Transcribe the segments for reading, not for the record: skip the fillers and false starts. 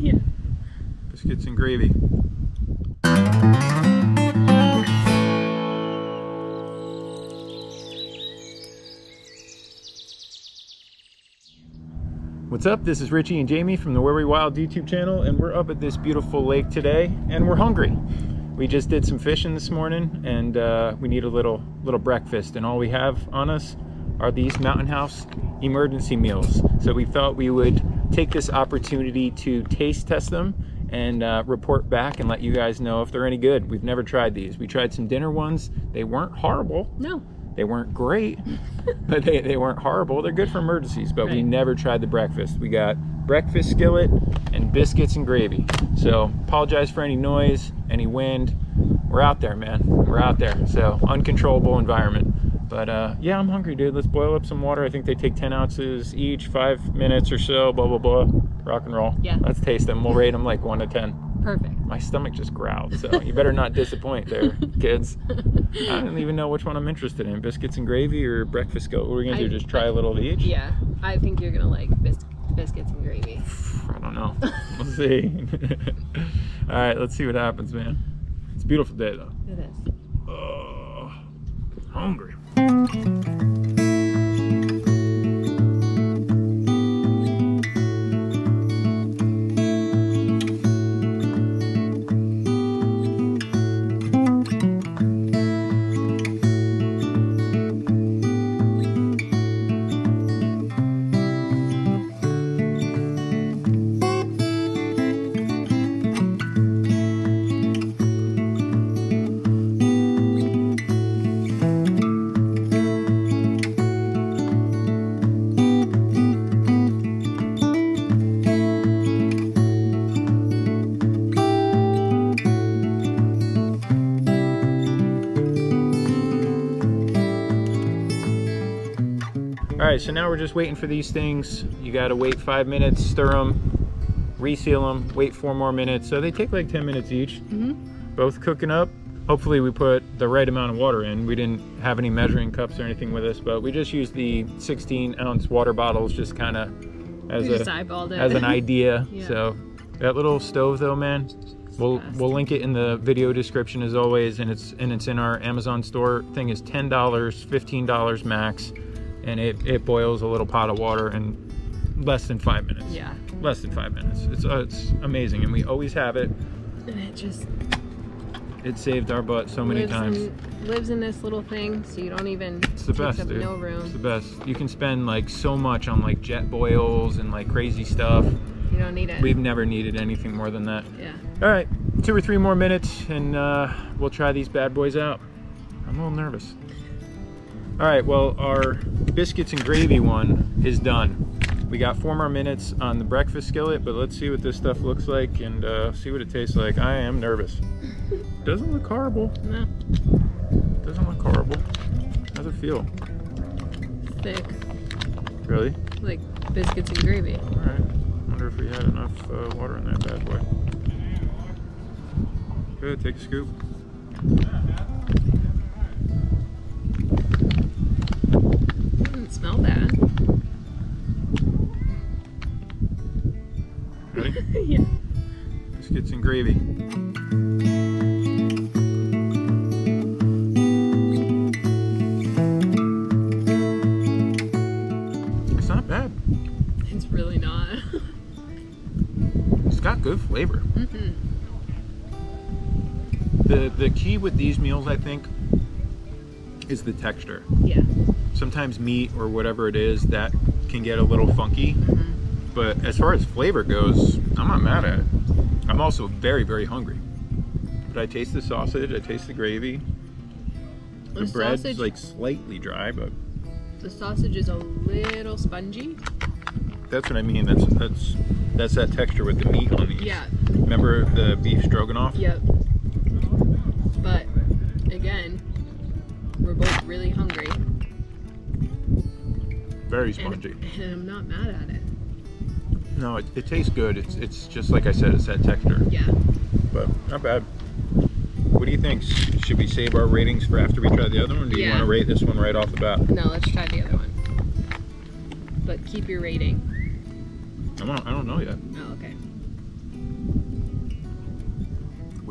Yeah. Biscuits and gravy. What's up? This is Richie and Jamie from the Where We Wild YouTube channel, and we're up at this beautiful lake today, and we're hungry. We just did some fishing this morning, and we need a little breakfast, and all we have on us are these Mountain House emergency meals. So we thought we would take this opportunity to taste test them and report back and let you guys know if they're any good. We've never tried these. We tried some dinner ones. They weren't horrible. No. They weren't great, but they weren't horrible. They're good for emergencies, but we never tried the breakfast. We got breakfast skillet and biscuits and gravy. So apologize for any noise, any wind. We're out there, man. We're out there. So uncontrollable environment. But yeah, I'm hungry, dude. Let's boil up some water. I think they take 10 ounces each, 5 minutes or so, blah, blah, blah. Rock and roll. Yeah. Let's taste them. We'll rate them like 1 to 10. Perfect. My stomach just growled, so you better not disappoint there, kids. I don't even know which one I'm interested in, biscuits and gravy or breakfast skillet. What are we gonna do, just try a little of each? Yeah, I think you're gonna like biscuits and gravy. I don't know. We'll see. All right, let's see what happens, man. It's a beautiful day, though. It is. Oh, hungry. All right, so now we're just waiting for these things. You gotta wait 5 minutes, stir them, reseal them, wait 4 more minutes. So they take like 10 minutes each. Both cooking up. Hopefully we put the right amount of water in. We didn't have any measuring cups or anything with us, but we just used the 16-ounce water bottles just kind of as an idea. Yeah. So that little stove though, man, we'll link it in the video description as always, and it's in our Amazon store. Thing is $10, $15 max. And it boils a little pot of water in less than 5 minutes. Yeah. Less than 5 minutes. It's amazing, and we always have it. And it saved our butt so many times. Lives in this little thing, so you don't even. It's the best, dude. No room. It's the best. You can spend like so much on like jet boils and like crazy stuff. You don't need it. We've never needed anything more than that. Yeah. All right, 2 or 3 more minutes, and we'll try these bad boys out. I'm a little nervous. All right, well, our biscuits and gravy one is done. We got 4 more minutes on the breakfast skillet, but let's see what this stuff looks like and see what it tastes like. I am nervous. Doesn't look horrible. No. Doesn't look horrible. How's it feel? Thick. Really? Like biscuits and gravy. All right. Wonder if we had enough water in that bad boy. Good, take a scoop. Smell that. Ready? Yeah. Biscuits and gravy. It's not bad. It's really not. It's got good flavor. The key with these meals, I think, is the texture. Yeah. Sometimes meat or whatever it is, that can get a little funky. But as far as flavor goes, I'm not mad at it. I'm also very, very hungry. But I taste the sausage, I taste the gravy. The bread's like slightly dry, but the sausage is a little spongy. That's what I mean. That's that texture with the meat on these. Yeah. Remember the beef stroganoff? Yep. But again, we're both really hungry. Very spongy. And I'm not mad at it. No, it tastes good. It's just like I said, it's that texture. Yeah. But not bad. What do you think? Should we save our ratings for after we try the other one? Or do you want to rate this one right off the bat? No, let's try the other one. But keep your rating. I don't know yet. Oh, okay.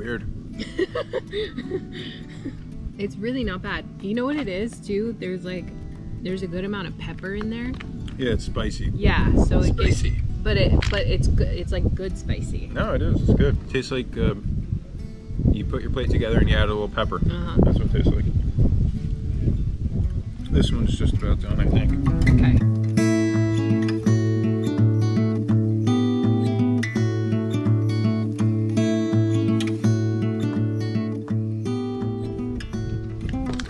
weird. It's really not bad. You know what it is too? There's a good amount of pepper in there. Yeah, it's spicy. Yeah, so Spicy. But it's good. It's like good spicy. No, it is. It's good. It tastes like you put your plate together and you add a little pepper. That's what it tastes like. This one's just about done, I think. Okay.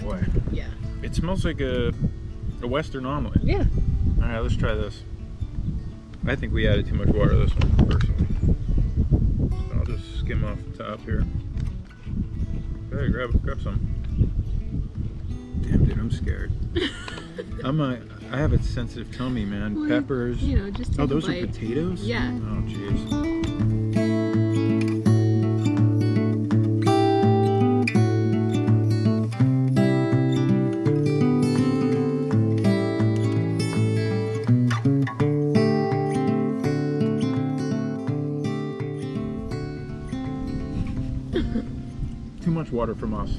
Boy. Yeah. It smells like a Western omelet. Yeah. All right, let's try this. I think we added too much water this one, personally. So I'll just skim off the top here. Okay, grab some. Damn, dude, I'm scared. I have a sensitive tummy, man. Well, Peppers. You know, just take Oh, those a are bite. potatoes? Yeah. Oh, jeez. Too much water from us,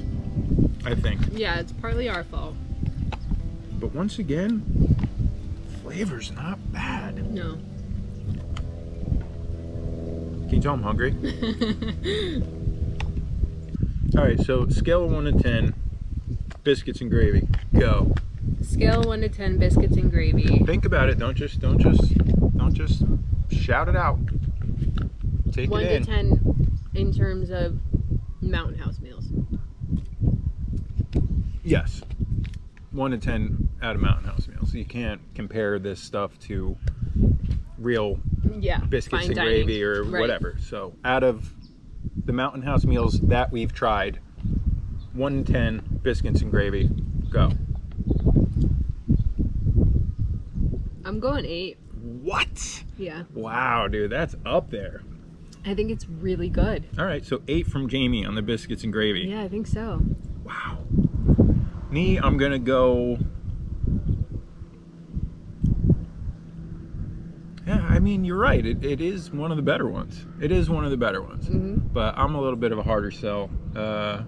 I think. Yeah, it's partly our fault. But once again, flavor's not bad. No. Can you tell I'm hungry? All right, so scale of 1 to 10, biscuits and gravy. Go. Scale 1 to 10, biscuits and gravy. Think about it. Don't just shout it out. Take 1 it to in. 10 in terms of Mountain House meals. Yes. 1 to 10 out of Mountain House meals. You can't compare this stuff to real Yeah. biscuits fine and dining. gravy or Right. whatever. So out of the Mountain House meals that we've tried, 1 to 10 biscuits and gravy. Go. I'm going 8. What? Yeah. Wow, dude, that's up there. I think it's really good. All right, so 8 from Jamie on the biscuits and gravy. Yeah, I think so. Wow. Me, I'm gonna go. Yeah, I mean, you're right. It is one of the better ones. It is one of the better ones. But I'm a little bit of a harder sell. All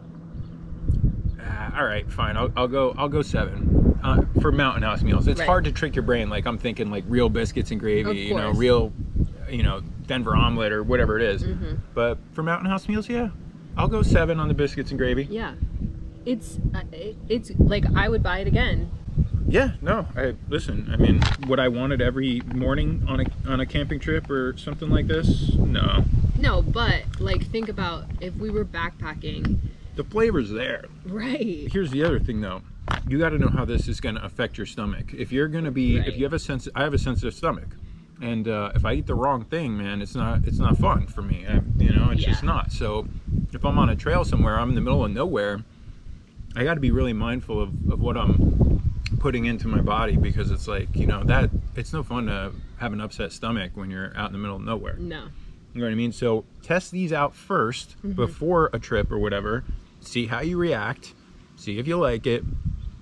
right, fine. I'll go 7 for Mountain House meals. It's Right. hard to trick your brain. Like I'm thinking like real biscuits and gravy. Of You know, course. real, Denver omelet or whatever it is. But for Mountain House meals, yeah, I'll go 7 on the biscuits and gravy. Yeah. It's like I would buy it again. Yeah, no. Listen. I mean, would I want it every morning on a camping trip or something like this? No. No, but like think about if we were backpacking. The flavor's there. Right. Here's the other thing, though. You got to know how this is going to affect your stomach. If you're going to be, Right. if you have I have a sensitive stomach, and if I eat the wrong thing, man, it's not fun for me. It's just Yeah. not. So if I'm on a trail somewhere, I'm in the middle of nowhere, I got to be really mindful of what I'm putting into my body, because it's like, that it's no fun to have an upset stomach when you're out in the middle of nowhere. No. You know what I mean? So test these out first before a trip or whatever. See how you react. See if you like it.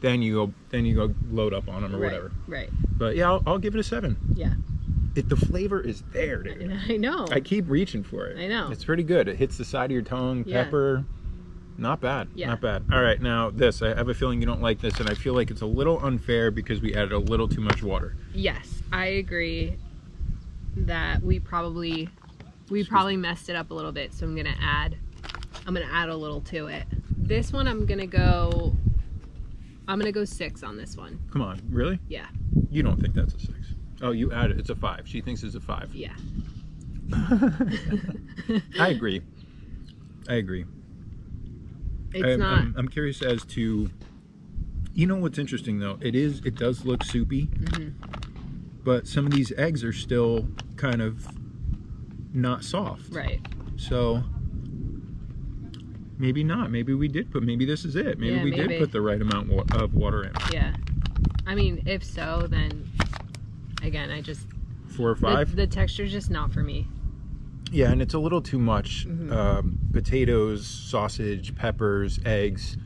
Then you go load up on them or whatever. Right. But yeah, I'll give it a 7. Yeah. The flavor is there, dude. And I know. I keep reaching for it. I know. It's pretty good. It hits the side of your tongue. Yeah. Pepper. Not bad. Yeah. Not bad. All right, now this. I have a feeling you don't like this, and I feel like it's a little unfair because we added a little too much water. Yes, I agree that we probably messed it up a little bit, so I'm gonna add a little to it. This one I'm gonna go 6 on this one. Come on, really? Yeah. You don't think that's a 6? Oh, you added. It's a 5. She thinks it's a 5. Yeah. I agree. It's not. I'm curious as to, what's interesting though. It does look soupy, but some of these eggs are still kind of not soft. Right. So maybe not. Maybe we did put. Maybe this is it. Maybe Yeah, we maybe. did put the right amount of water in. Yeah. I mean, if so, then again, 4 or 5. the texture's just not for me. Yeah, and it's a little too much. Potatoes, sausage, peppers, eggs.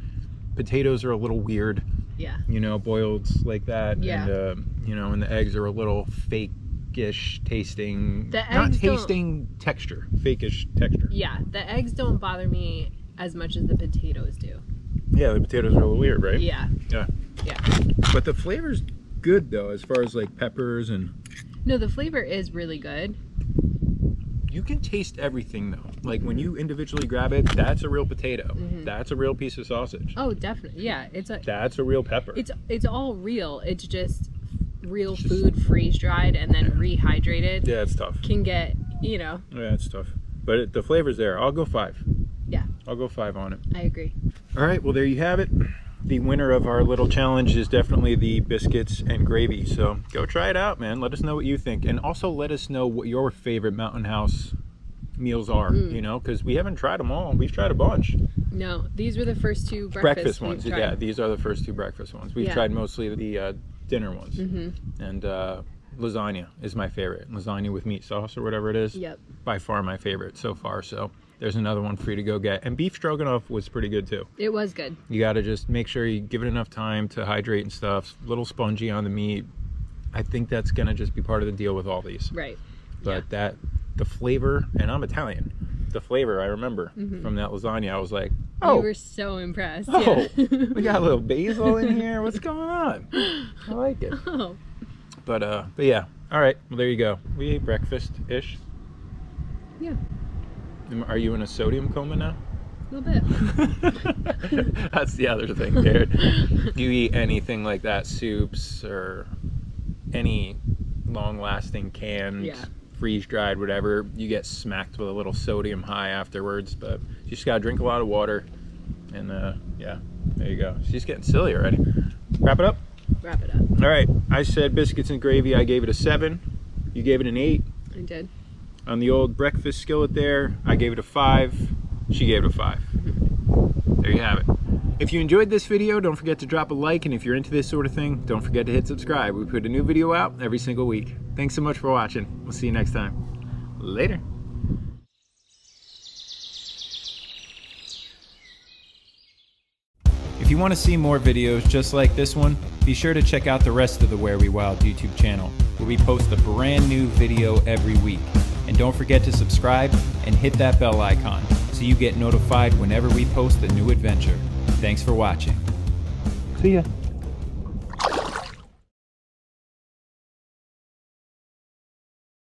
Potatoes are a little weird, Yeah. boiled like that. Yeah. And, and the eggs are a little fake fakeish tasting, The not eggs don't- tasting texture, fakeish texture. Yeah, the eggs don't bother me as much as the potatoes do. Yeah, the potatoes are a little weird, right? Yeah. Yeah. Yeah. But the flavor's good though, as far as like peppers, and No, the flavor is really good. you can taste everything though. Like when you individually grab it, that's a real potato. That's a real piece of sausage. Oh, definitely. Yeah, That's a real pepper. it's all real. It's just real food freeze dried and then rehydrated. Yeah, it's tough. Can get, Yeah, it's tough. But the flavor's there. I'll go 5. Yeah. I'll go 5 on it. I agree. All right, well there you have it. The winner of our little challenge is definitely the biscuits and gravy. So go try it out, man. Let us know what you think. And also let us know what your favorite Mountain House meals are, you know, because we haven't tried them all. We've tried a bunch. No, these were the first 2 Breakfast ones. we've Yeah, tried. these are the first 2 breakfast ones. We've Yeah. tried mostly the dinner ones. And lasagna is my favorite. Lasagna with meat sauce or whatever it is. Yep. By far my favorite so far. So there's another one for you to go get. And beef stroganoff was pretty good too. It was good. You got to just make sure you give it enough time to hydrate and stuff. A little spongy on the meat. I think that's going to just be part of the deal with all these. Right. But the flavor, and I'm Italian, the flavor I remember from that lasagna, I was like, oh, You were so impressed. oh, Yeah. we got a little basil in here. What's going on? I like it. Oh. But yeah. All right. Well, there you go. We ate breakfast-ish. Yeah. Are you in a sodium coma now? A little bit. That's the other thing, dude. Do you eat anything like that, soups or any long-lasting canned, freeze-dried, whatever, you get smacked with a little sodium high afterwards. But you just gotta drink a lot of water, and yeah, there you go. She's getting silly already. Wrap it up. Wrap it up. All right. I said biscuits and gravy. I gave it a 7. You gave it an 8. I did. On the old breakfast skillet there, I gave it a 5. She gave it a 5. There you have it. If you enjoyed this video, don't forget to drop a like, and if you're into this sort of thing, don't forget to hit subscribe. We put a new video out every single week. Thanks so much for watching. We'll see you next time. Later. If you want to see more videos just like this one, be sure to check out the rest of the Where We Wild YouTube channel, where we post a brand new video every week. And don't forget to subscribe and hit that bell icon so you get notified whenever we post a new adventure. Thanks for watching. See ya.